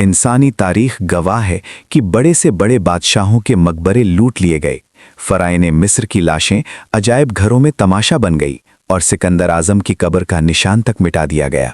इंसानी तारीख गवाह है कि बड़े से बड़े बादशाहों के मकबरे लूट लिए गए, फराइने मिस्र की लाशें अजायब घरों में तमाशा बन गई और सिकंदर आजम की कब्र का निशान तक मिटा दिया गया।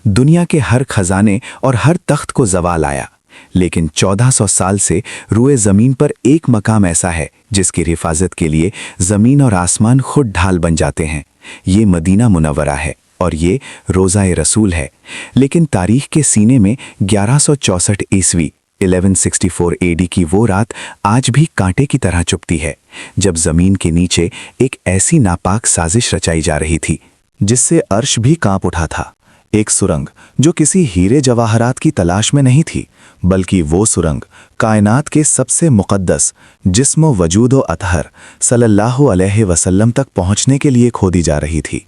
दुनिया के हर खजाने और हर तख्त को जवाल आया, लेकिन 1400 साल से रुए ज़मीन पर एक मकाम ऐसा है जिसकी हिफाजत के लिए ज़मीन और आसमान खुद ढाल बन जाते हैं। ये मदीना मुनव्वरा है और ये रोज़ा-ए रसूल है। लेकिन तारीख के सीने में 1164 ईस्वी 1164 एडी की वो रात आज भी कांटे की तरह चुभती है, जब ज़मीन के नीचे एक ऐसी नापाक साजिश रचाई जा रही थी जिससे अर्श भी कांप उठा था। एक सुरंग जो किसी हीरे जवाहरात की तलाश में नहीं थी, बल्कि वो सुरंग कायनात के सबसे मुक़द्दस जिस्म वजूद व अतहर सल्लल्लाहु अलैहि वसल्लम तक पहुंचने के लिए खोदी जा रही थी।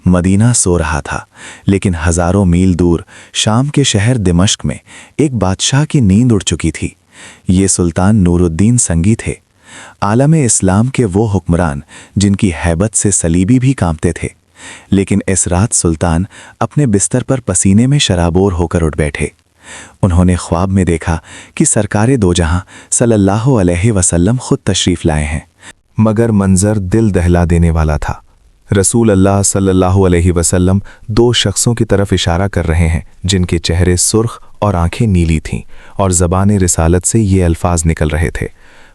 मदीना सो रहा था, लेकिन हज़ारों मील दूर शाम के शहर दिमश्क में एक बादशाह की नींद उड़ चुकी थी। ये सुल्तान नूरुद्दीन संगी थे, आलम इस्लाम के वो हुक्मरान जिनकी हैबत से सलीबी भी कांपते थे। लेकिन इस रात सुल्तान अपने बिस्तर पर पसीने में शराबोर होकर उठ बैठे। उन्होंने ख्वाब में देखा कि सरकारे दो जहां सल्लल्लाहु अलैहि वसल्लम खुद तशरीफ़ लाए हैं, मगर मंजर दिल दहला देने वाला था। रसूल अल्लाह सल्लल्लाहु अलैहि वसल्लम दो शख्सों की तरफ इशारा कर रहे हैं जिनके चेहरे सुर्ख और आंखें नीली थीं, और ज़बान रिसालत से ये अल्फाज निकल रहे थे,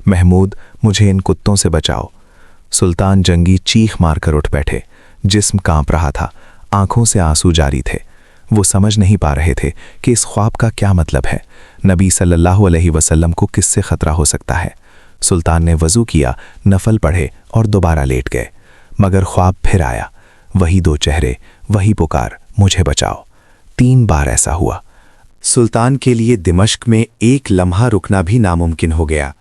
महमूद मुझे इन कुत्तों से बचाओ। सुल्तान जंगी चीख मार कर उठ बैठे। जिस्म कांप रहा था, आंखों से आंसू जारी थे। वो समझ नहीं पा रहे थे कि इस ख्वाब का क्या मतलब है। नबी सल्लल्लाहु अलैहि वसल्लम को किससे खतरा हो सकता है। सुल्तान ने वज़ू किया, नफल पढ़े और दोबारा लेट गए, मगर ख्वाब फिर आया। वही दो चेहरे, वही पुकार, मुझे बचाओ। 3 बार ऐसा हुआ। सुल्तान के लिए दिमश्क में एक लम्हा रुकना भी नामुमकिन हो गया।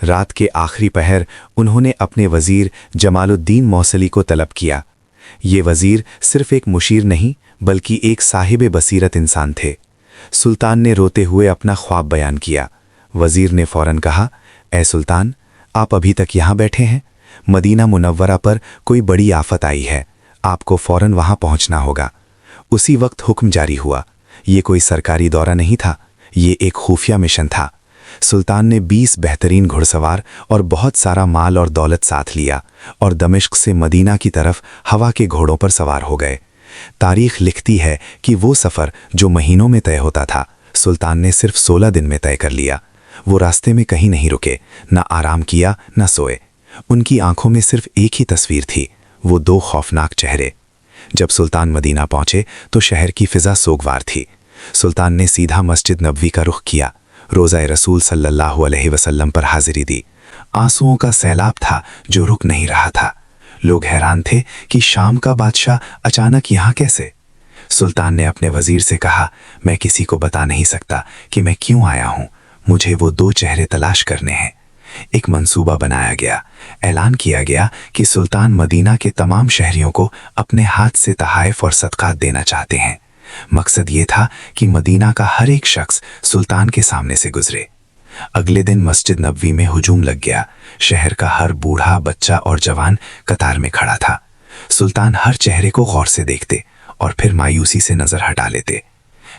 रात के आखिरी पहर उन्होंने अपने वज़ीर जमालुद्दीन मौसली को तलब किया। ये वज़ीर सिर्फ एक मुशीर नहीं, बल्कि एक साहिब बसीरत इंसान थे। सुल्तान ने रोते हुए अपना ख्वाब बयान किया। वज़ीर ने फ़ौरन कहा, ए सुल्तान, आप अभी तक यहाँ बैठे हैं? मदीना मुनव्वरा पर कोई बड़ी आफत आई है, आपको फ़ौरन वहाँ पहुँचना होगा। उसी वक्त हुक्म जारी हुआ। ये कोई सरकारी दौरा नहीं था, ये एक खुफिया मिशन था। सुल्तान ने 20 बेहतरीन घुड़सवार और बहुत सारा माल और दौलत साथ लिया और दमिश्क से मदीना की तरफ हवा के घोड़ों पर सवार हो गए। तारीख लिखती है कि वो सफ़र जो महीनों में तय होता था, सुल्तान ने सिर्फ 16 दिन में तय कर लिया। वो रास्ते में कहीं नहीं रुके, ना आराम किया, ना सोए। उनकी आंखों में सिर्फ एक ही तस्वीर थी, वो 2 खौफनाक चेहरे। जब सुल्तान मदीना पहुंचे तो शहर की फिजा सोगवार थी। सुल्तान ने सीधा मस्जिद नबवी का रुख किया, रोज़ा-ए रसूल सल्लल्लाहु अलैहि वसल्लम पर हाजिरी दी। आंसुओं का सैलाब था जो रुक नहीं रहा था। लोग हैरान थे कि शाम का बादशाह अचानक यहाँ कैसे। सुल्तान ने अपने वज़ीर से कहा, मैं किसी को बता नहीं सकता कि मैं क्यों आया हूँ, मुझे वो 2 चेहरे तलाश करने हैं। एक मंसूबा बनाया गया। ऐलान किया गया कि सुल्तान मदीना के तमाम शहरियों को अपने हाथ से तहाइफ और सदक़ात देना चाहते हैं। मकसद ये था कि मदीना का हर एक शख्स सुल्तान के सामने से गुजरे। अगले दिन मस्जिद नबवी में हुजूम लग गया। शहर का हर बूढ़ा, बच्चा और जवान कतार में खड़ा था। सुल्तान हर चेहरे को गौर से देखते और फिर मायूसी से नजर हटा लेते।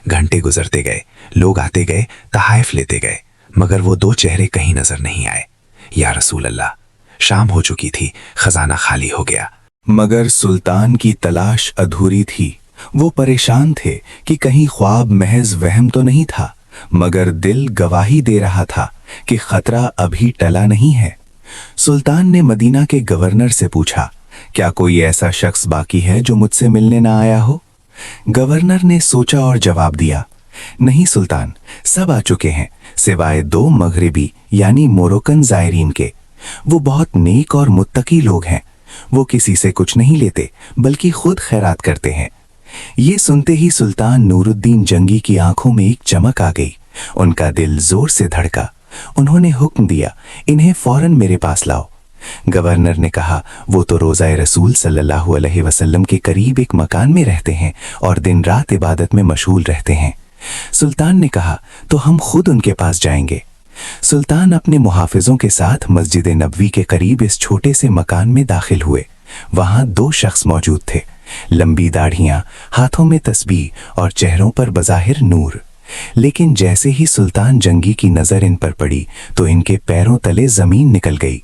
घंटे गुजरते गए, लोग आते गए, तहाइफ लेते गए, मगर वो 2 चेहरे कहीं नजर नहीं आए। या रसूल अल्लाह, शाम हो चुकी थी, खजाना खाली हो गया, मगर सुल्तान की तलाश अधूरी थी। वो परेशान थे कि कहीं ख्वाब महज वहम तो नहीं था, मगर दिल गवाही दे रहा था कि खतरा अभी टला नहीं है। सुल्तान ने मदीना के गवर्नर से पूछा, क्या कोई ऐसा शख्स बाकी है जो मुझसे मिलने ना आया हो? गवर्नर ने सोचा और जवाब दिया, नहीं सुल्तान, सब आ चुके हैं, सिवाय 2 मगरिबी यानी मोरक्कन ज़ायरीन के। वो बहुत नेक और मुत्तकी लोग हैं। वो किसी से कुछ नहीं लेते, बल्कि खुद खैरात करते हैं। ये सुनते ही सुल्तान नूरुद्दीन जंगी की आंखों में एक चमक आ गई। उनका दिल जोर से धड़का। उन्होंने हुक्म दिया, इन्हें फौरन मेरे पास लाओ। गवर्नर ने कहा, वो तो रोज़ा-ए रसूल सल्लल्लाहु अलैहि वसल्लम के करीब एक मकान में रहते हैं और दिन रात इबादत में मशगूल रहते हैं। सुल्तान ने कहा, तो हम खुद उनके पास जाएंगे। सुल्तान अपने मुहाफिजों के साथ मस्जिद नबवी के करीब इस छोटे से मकान में दाखिल हुए। वहां 2 शख्स मौजूद थे, लंबी दाढ़ियां, हाथों में तस्बीह और चेहरों पर बज़ाहिर नूर। लेकिन जैसे ही सुल्तान जंगी की नजर इन पर पड़ी तो इनके पैरों तले जमीन निकल गई।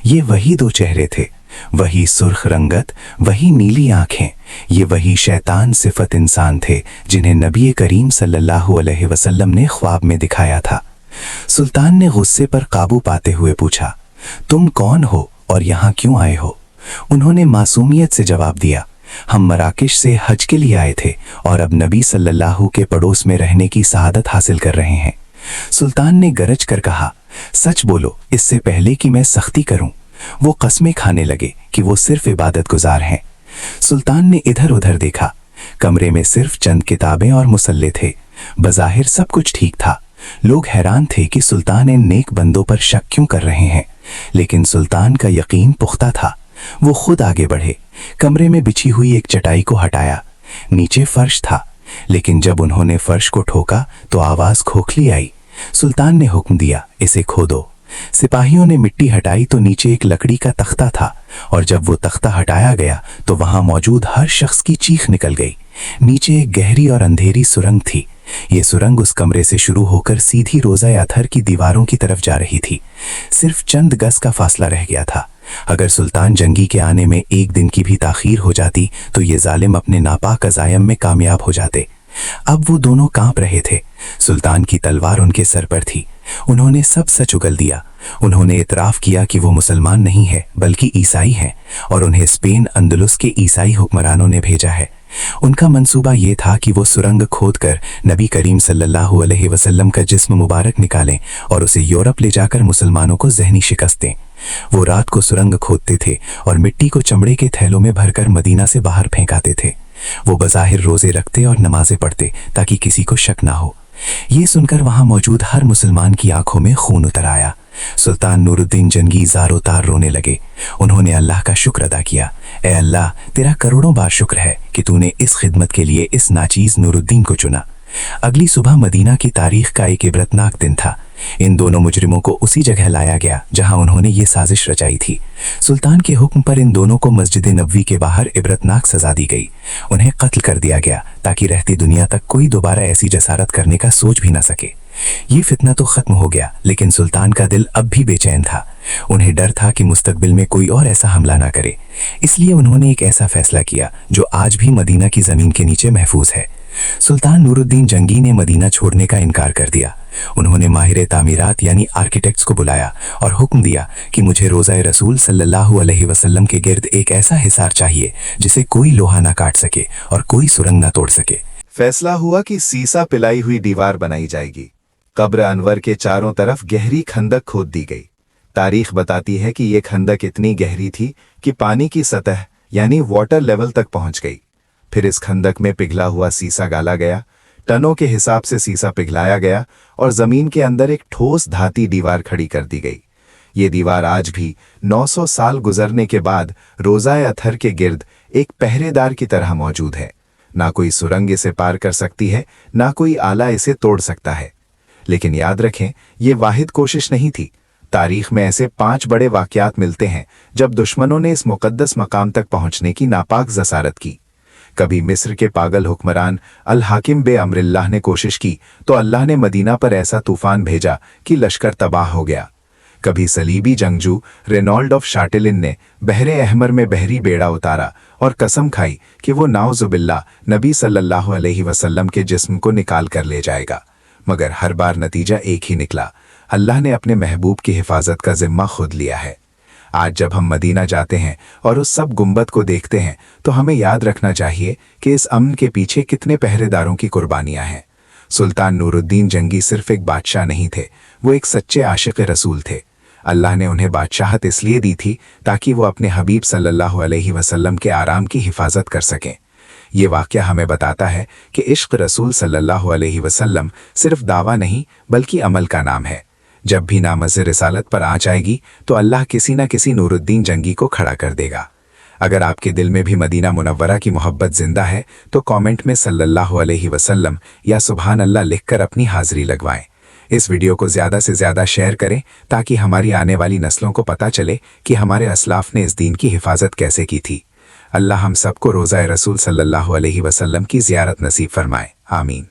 ये वही दो चेहरे थे, वही सुर्ख रंगत, वही नीली आंखें, ये वही शैतान सिफत इंसान थे जिन्हें नबी करीम सल्लल्लाहु अलैहि वसल्लम ने ख्वाब में दिखाया था। सुल्तान ने गुस्से पर काबू पाते हुए पूछा, तुम कौन हो और यहाँ क्यों आए हो? उन्होंने मासूमियत से जवाब दिया, हम मराकेश से हज के लिए आए थे और अब नबी सल्लल्लाहु के पड़ोस में रहने की सआदत हासिल कर रहे हैं। सुल्तान ने गरज कर कहा, सच बोलो, इससे पहले कि मैं सख्ती करूं। वो कस्में खाने लगे कि वो सिर्फ इबादत गुजार हैं। सुल्तान ने इधर उधर देखा। कमरे में सिर्फ चंद किताबें और मुसल्ले थे। बज़ाहिर सब कुछ ठीक था। लोग हैरान थे कि सुल्तान इन नेक बंदों पर शक क्यों कर रहे हैं, लेकिन सुल्तान का यकीन पुख्ता था। वो खुद आगे बढ़े, कमरे में बिछी हुई एक चटाई को हटाया। नीचे फर्श था, लेकिन जब उन्होंने फर्श को ठोका तो आवाज खोखली आई। सुल्तान ने हुक्म दिया, इसे खोदो। सिपाहियों ने मिट्टी हटाई तो नीचे एक लकड़ी का तख्ता था, और जब वो तख्ता हटाया गया तो वहां मौजूद हर शख्स की चीख निकल गई। नीचे एक गहरी और अंधेरी सुरंग थी। ये सुरंग उस कमरे से शुरू होकर सीधी रोज़ा अथर की दीवारों की तरफ जा रही थी। सिर्फ चंद गज का फासला रह गया था। अगर सुल्तान जंगी के आने में एक दिन की भी ताखीर हो जाती तो ये जालिम अपने नापाक अज़ायम में कामयाब हो जाते। अब वो दोनों कांप रहे थे। सुल्तान की तलवार उनके सर पर थी। उन्होंने सब सच उगल दिया। उन्होंने इतराफ़ किया कि वो मुसलमान नहीं है बल्कि ईसाई हैं, और उन्हें स्पेन अंदलुस के ईसाई हुक्मरानों ने भेजा है। उनका मंसूबा ये था कि वो सुरंग खोदकर नबी करीम सल्लल्लाहु अलैहि वसल्लम का जिस्म मुबारक निकालें और उसे यूरोप ले जाकर मुसलमानों को ज़हनी शिकस्त दें। वो रात को सुरंग खोदते थे और मिट्टी को चमड़े के थैलों में भरकर मदीना से बाहर फेंक आते थे। वो बज़ाहिर रोज़े रखते और नमाजें पढ़ते ताकि किसी को शक ना हो। ये सुनकर वहां मौजूद हर मुसलमान की आंखों में खून उतर आया। सुल्तान नूरुद्दीन जंगी ज़ारो तार रोने लगे। उन्होंने अल्लाह का शुक्र अदा किया। ए अल्लाह, तेरा करोड़ों बार शुक्र है कि तूने इस खिदमत के लिए इस नाचीज़ नूरुद्दीन को चुना। अगली सुबह मदीना की तारीख का एक इबरतनाक दिन था। इन दोनों मुजरिमों को उसी जगह लाया गया जहां उन्होंने ये साजिश रचाई थी। सुल्तान के हुक्म पर इन दोनों को मस्जिद नबवी के बाहर इबरतनाक सजा दी गई। उन्हें कत्ल कर दिया गया ताकि रहती दुनिया तक कोई दोबारा ऐसी जसारत करने का सोच भी ना सके। ये फितना तो खत्म हो गया, लेकिन सुल्तान का दिल अब भी बेचैन था। उन्हें डर था कि मुस्तकबिल में कोई और ऐसा हमला ना करे। इसलिए उन्होंने एक ऐसा फैसला किया जो आज भी मदीना की जमीन के नीचे महफूज है। सुल्तान नूरुद्दीन जंगी ने मदीना छोड़ने का इनकार कर दिया। उन्होंने माहिर तामीरात यानी आर्किटेक्ट्स को बुलाया और हुक्म दिया कि मुझे रोज़ा रसूल सल्लल्लाहु अलैहि वसल्लम के गिर्द एक ऐसा हिसार चाहिए जिसे कोई लोहा ना काट सके और कोई सुरंग ना तोड़ सके। फैसला हुआ कि सीसा पिलाई हुई दीवार बनाई जाएगी। कब्र अनवर के चारों तरफ गहरी खंदक खोद दी गई। तारीख बताती है कि यह खंदक इतनी गहरी थी कि पानी की सतह यानी वाटर लेवल तक पहुंच गई। फिर इस खंदक में पिघला हुआ सीसा गाला गया। टनों के हिसाब से सीसा पिघलाया गया और जमीन के अंदर एक ठोस धाती दीवार खड़ी कर दी गई। ये दीवार आज भी 900 साल गुजरने के बाद रोज़ा अथर के गिर्द एक पहरेदार की तरह मौजूद है। ना कोई सुरंग इसे पार कर सकती है, ना कोई आला इसे तोड़ सकता है। लेकिन याद रखें, ये वाहिद कोशिश नहीं थी। तारीख में ऐसे 5 बड़े वाक़यात मिलते हैं जब दुश्मनों ने इस मुक़द्दस मकाम तक पहुंचने की नापाक जसारत की। कभी मिस्र के पागल हुक्मरान अल हाकिम बे अमरिल्लाह ने कोशिश की तो अल्लाह ने मदीना पर ऐसा तूफान भेजा कि लश्कर तबाह हो गया। कभी सलीबी जंगजू रेनॉल्ड ऑफ शाटिलिन ने बहरे अहमर में बहरी बेड़ा उतारा और कसम खाई कि वो नाउजुबिल्ला नबी सल्लल्लाहु अलैहि वसल्लम के जिस्म को निकाल कर ले जाएगा। मगर हर बार नतीजा एक ही निकला, अल्लाह ने अपने महबूब की हिफाजत का जिम्मा खुद लिया है। आज जब हम मदीना जाते हैं और उस सब गुंबद को देखते हैं तो हमें याद रखना चाहिए कि इस अमन के पीछे कितने पहरेदारों की कुर्बानियां हैं। सुल्तान नूरुद्दीन जंगी सिर्फ एक बादशाह नहीं थे, वो एक सच्चे आशिक रसूल थे। अल्लाह ने उन्हें बादशाहत इसलिए दी थी ताकि वो अपने हबीब सल्लल्लाहु अलैहि वसल्लम के आराम की हिफाजत कर सकें। ये वाक़या हमें बताता है कि इश्क रसूल सल्लल्लाहु अलैहि वसल्लम सिर्फ दावा नहीं बल्कि अमल का नाम है। जब भी नामज़ रिसालत पर आँच आएगी तो अल्लाह किसी न किसी नूरुद्दीन जंगी को खड़ा कर देगा। अगर आपके दिल में भी मदीना मुनव्वरा की मोहब्बत जिंदा है तो कमेंट में सल्लल्लाहु अलैहि वसल्लम या सुभान अल्लाह लिखकर अपनी हाज़िरी लगवाएं। इस वीडियो को ज़्यादा से ज़्यादा शेयर करें ताकि हमारी आने वाली नस्लों को पता चले कि हमारे असलाफ ने इस दीन की हिफाजत कैसे की थी। अल्लाह हम सबको रोज़ा रसूल सल्लल्लाहु अलैहि वसल्लम की ज़ियारत नसीब फरमाए। आमीन।